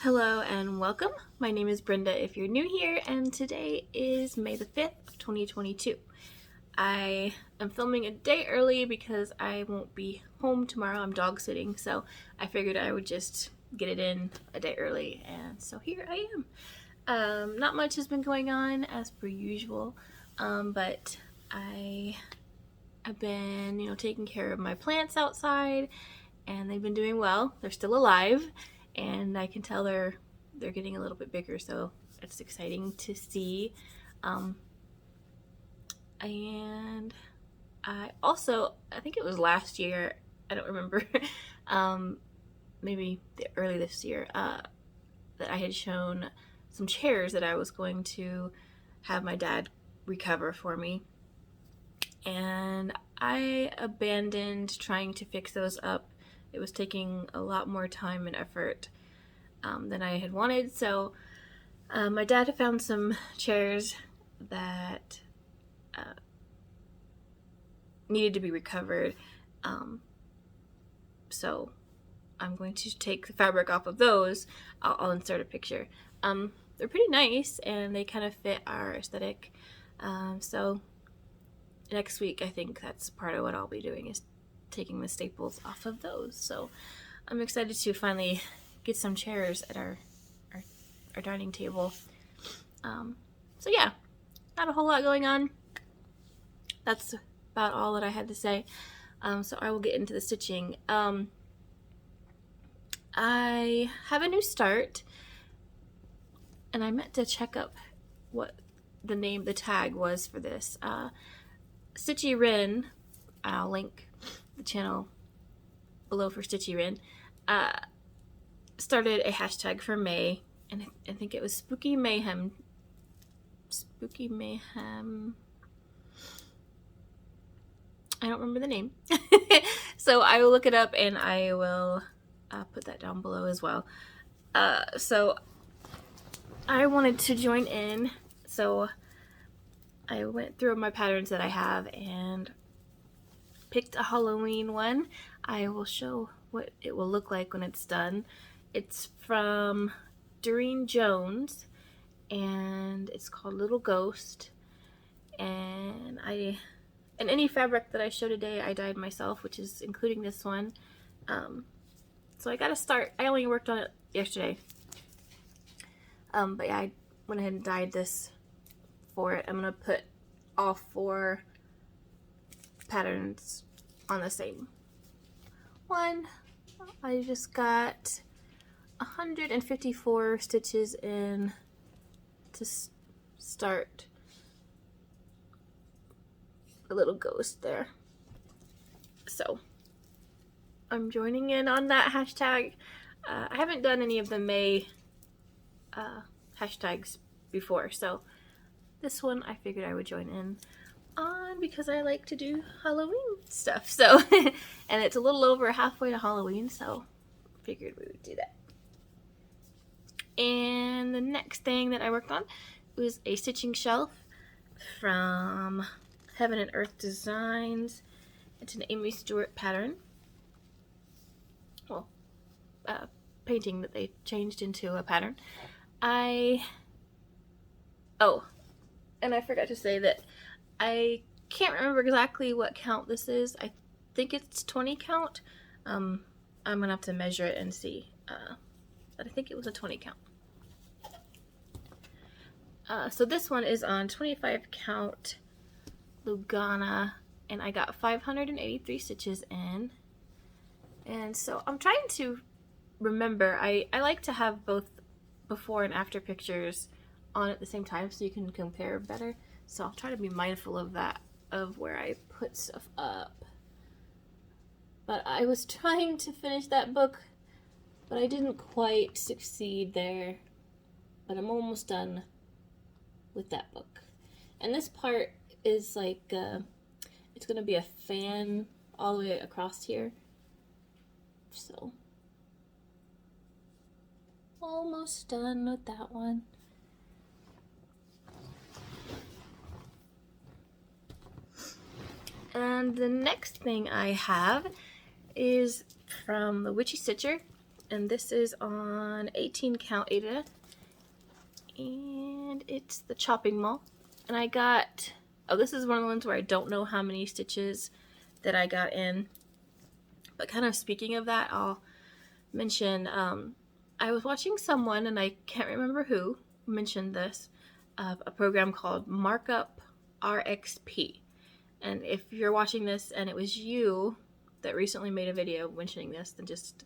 Hello and welcome. My name is Brenda if you're new here, and today is May the 5th of 2022. I am filming a day early because I won't be home tomorrow. I'm dog sitting, so I figured I would just get it in a day early, and so here I am. Not much has been going on as per usual, but I've been, taking care of my plants outside, and they've been doing well. They're still alive, and I can tell they're getting a little bit bigger, so it's exciting to see. And I think it was last year, I don't remember, maybe early this year, that I had shown some chairs that I was going to have my dad recover for me. And I abandoned trying to fix those up. It was taking a lot more time and effort than I had wanted. So my dad had found some chairs that needed to be recovered. So I'm going to take the fabric off of those. I'll insert a picture. They're pretty nice and they kind of fit our aesthetic. So next week I think that's part of what I'll be doing, is taking the staples off of those. So I'm excited to finally get some chairs at our dining table. So yeah, not a whole lot going on. That's about all that I had to say. So I will get into the stitching. I have a new start, and I meant to check up what the tag was for this. Stitchy Rin, I'll link the channel below for Stitchy Rin, started a hashtag for May, and I think it was Spooky Mayhem. I don't remember the name. So I will look it up and I will put that down below as well. So I wanted to join in, so I went through my patterns that I have and picked a Halloween one. I will show what it will look like when it's done. It's from Doreen Jones, and it's called Little Ghost. And any fabric that I show today I dyed myself, which is including this one. So I gotta start. I only worked on it yesterday. But yeah, I went ahead and dyed this for it. I'm gonna put all 4 patterns on the same one. I just got 154 stitches in to start a little ghost there. So I'm joining in on that hashtag. I haven't done any of the May hashtags before, so this one I figured I would join in on because I like to do Halloween stuff. So and it's a little over halfway to Halloween, so figured we would do that. And the next thing that I worked on was a stitching shelf from Heaven and Earth Designs. It's an Amy Stewart pattern. Well, painting that they changed into a pattern. And I forgot to say that I can't remember exactly what count this is. I think it's 20 count. I'm gonna have to measure it and see. But I think it was a 20 count. So this one is on 25 count Lugana, and I got 583 stitches in. And so I'm trying to remember. I like to have both before and after pictures on at the same time so you can compare better. So I'll try to be mindful of that, of where I put stuff up. But I was trying to finish that book, but I didn't quite succeed there. But I'm almost done with that book. And this part is like, it's going to be a fan all the way across here. So, almost done with that one. And the next thing I have is from the Witchy Stitcher. and this is on 18 count Ada, and it's the chopping mall. And I got, oh, this is one of the ones where I don't know how many stitches that I got in, but kind of speaking of that, I'll mention, I was watching someone, and I can't remember who mentioned this, of a program called Markup RXP. And if you're watching this and it was you that recently made a video mentioning this, then just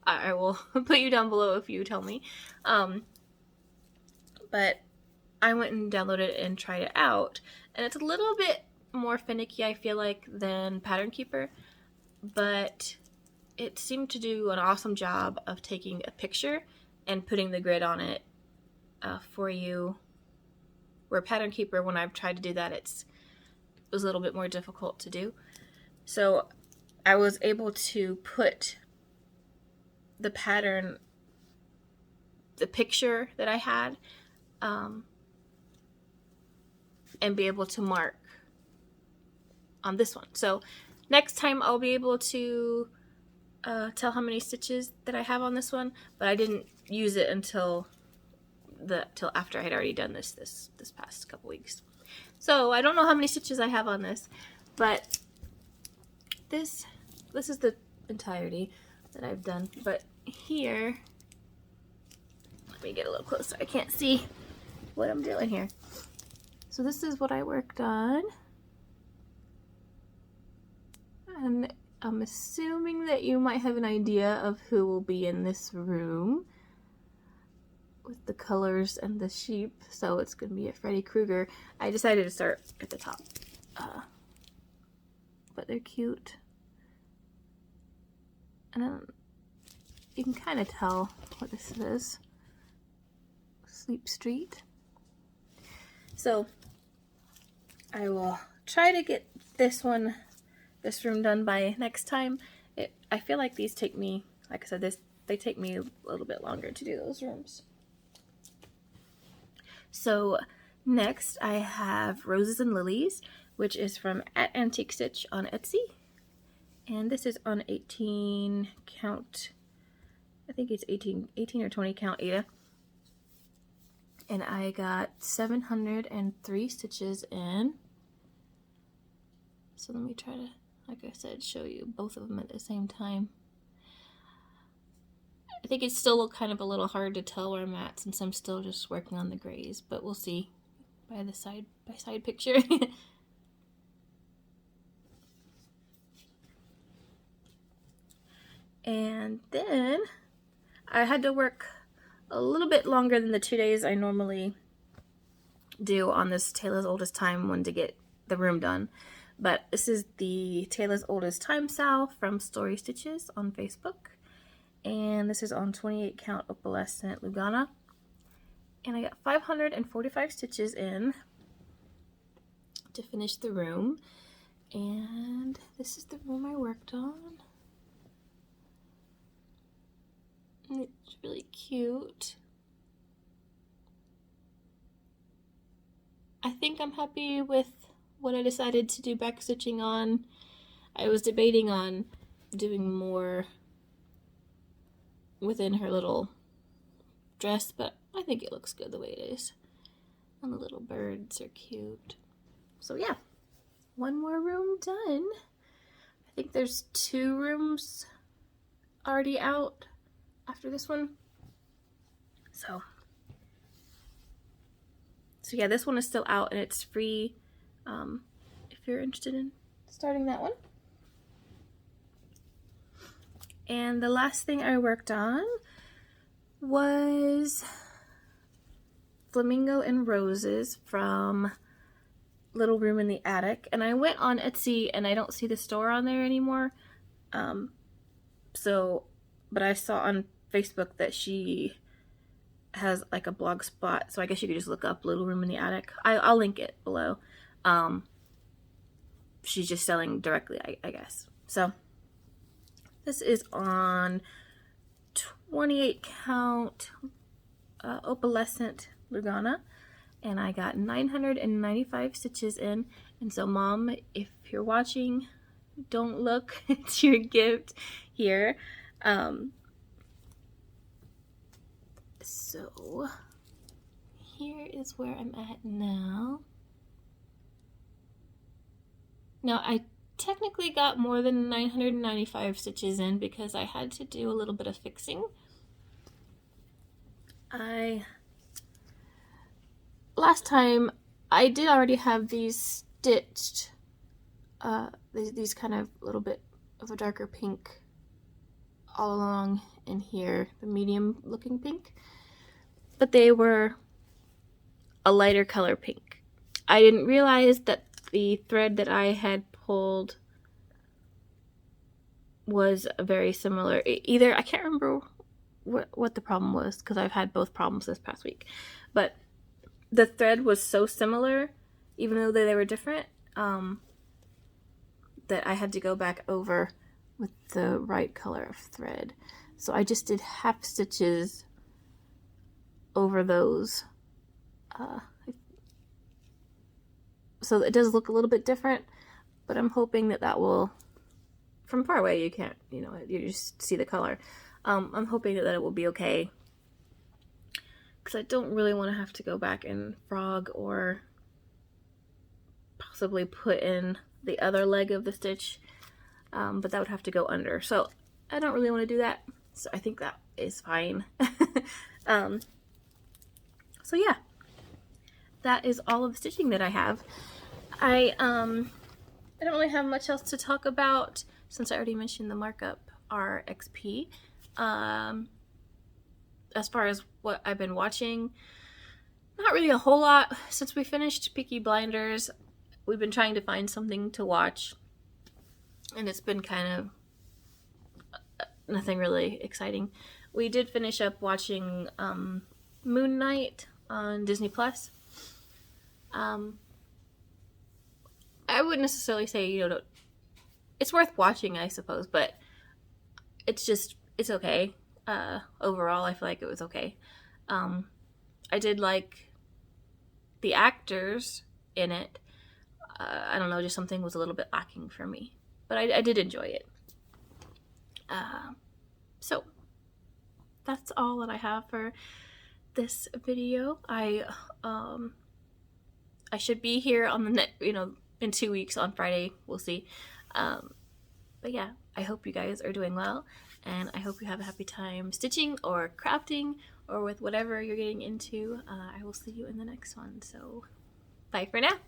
I will put you down below if you tell me. But I went and downloaded it and tried it out, and it's a little bit more finicky, I feel like, than Pattern Keeper, but it seemed to do an awesome job of taking a picture and putting the grid on it for you, where Pattern Keeper, when I've tried to do that, it was a little bit more difficult to do. So I was able to put the pattern, the picture that I had, and be able to mark on this one. So next time I'll be able to tell how many stitches that I have on this one, but I didn't use it until after I had already done this past couple weeks. So I don't know how many stitches I have on this, but this is the entirety that I've done. But here, let me get a little closer. I can't see what I'm doing here. So this is what I worked on, and I'm assuming that you might have an idea of who will be in this room with the colors and the sheep. So it's going to be a Freddy Krueger. I decided to start at the top, but they're cute, and you can kind of tell what this is. Sleep Street. So I will try to get this room done by next time. I feel like these take me, like I said, they take me a little bit longer to do those rooms. So next I have Roses and Lilies, which is from @Antique Stitch on Etsy, and this is on 18 count, I think it's 18 or 20 count Ada, and I got 703 stitches in. So let me try to, like I said, show you both of them at the same time. I think it's still kind of a little hard to tell where I'm at since I'm still just working on the grays, but we'll see by the side by side picture. And then I had to work a little bit longer than the 2 days I normally do on this Taylor's Oldest Time one to get the room done. But this is the Taylor's Oldest Time Sal from Story Stitches on Facebook. And this is on 28 count Opalescent Lugana. And I got 545 stitches in to finish the room. And this is the room I worked on. And it's really cute. I think I'm happy with what I decided to do back stitching on. I was debating on doing more within her little dress, but I think it looks good the way it is. And the little birds are cute. So yeah, one more room done. I think there's 2 rooms already out after this one. So yeah, this one is still out and it's free if you're interested in starting that one. And the last thing I worked on was Flamingo and Roses from Little Room in the Attic. And I went on Etsy and I don't see the store on there anymore. But I saw on Facebook that she has like a blog spot, so I guess you could just look up Little Room in the Attic. I'll link it below. She's just selling directly, I guess. So this is on 28 count Opalescent Lugana, and I got 995 stitches in. And so Mom, if you're watching, don't look, it's your gift here. So here is where I'm at now. Now I technically got more than 995 stitches in because I had to do a little bit of fixing. Last time I did already have these stitched, these kind of little bit of a darker pink all along in here, the medium looking pink, but they were a lighter color pink. I didn't realize that the thread that I had pulled was very similar. Either, I can't remember what the problem was because I've had both problems this past week, but the thread was so similar, even though they were different, that I had to go back over with the right color of thread. So I just did half stitches over those. So it does look a little bit different, but I'm hoping that that will, from far away you can't, you know, you just see the color. I'm hoping that it will be okay, because I don't really want to have to go back and frog or possibly put in the other leg of the stitch, but that would have to go under. So I don't really want to do that, so I think that is fine. So yeah, that is all of the stitching that I have. I don't really have much else to talk about since I already mentioned the markup RXP. As far as what I've been watching, not really a whole lot. Since we finished Peaky Blinders, we've been trying to find something to watch, and it's been kind of nothing really exciting. We did finish up watching Moon Knight on Disney Plus. I wouldn't necessarily say, you know, it's worth watching, I suppose, but it's okay. Overall, I feel like it was okay. I did like the actors in it. I don't know, just something was a little bit lacking for me, but I did enjoy it. So that's all that I have for this video. I should be here on the next, you know, in 2 weeks on Friday. We'll see. But yeah, I hope you guys are doing well, and I hope you have a happy time stitching or crafting or with whatever you're getting into. I will see you in the next one. So bye for now.